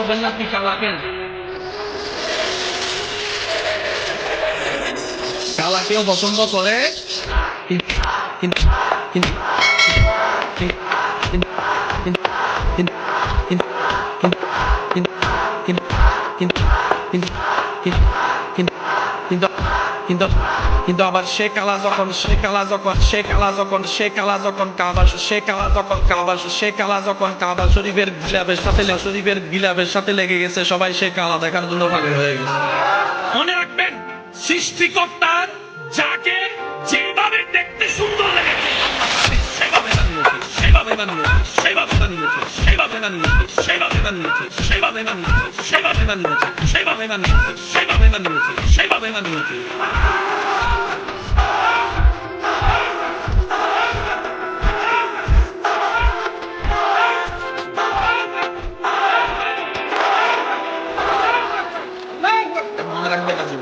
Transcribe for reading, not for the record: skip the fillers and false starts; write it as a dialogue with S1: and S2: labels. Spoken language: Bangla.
S1: বলবেন না আপনি কালাকেন? কালা কেউ পছন্দ করে? কিন্তু কিন্তু কিন্তু কিন্তু কিন্তু কিন্তু কিন্তু কিন্তু কিন্তু কিন্তু কিন্তু কিন্তু কিন্তু কিন্তু কিন্তু আবার সে কালা যখন সে কালা যখন সে কালা যখন সে কালা যখন কাবা সে কালা যখন কাবা সে কালা যখন কাবা শরীফের গিলাফের সাথে শরীফের গিলাফের সাথে লেগে গেছে, সবাই সে কালা দেখার জন্য ভাগে হয়ে গেছে। মনে রাখবেন, সৃষ্টিকর্তার যাকে যেভাবে দেখতে সুন্দর লেগেছে সেভাবে বানিয়েছে, সেভাবে বানিয়েছে, সেভাবে বানিয়েছে, সেভাবে বানিয়েছে, সেভাবে বানিয়েছে, সেভাবে বানিয়েছে, সেভাবে বানিয়েছে, সেভাবে বানিয়েছে, সেভাবে বানিয়েছে, সেভাবে বানিয়েছে। মনে রাখবেন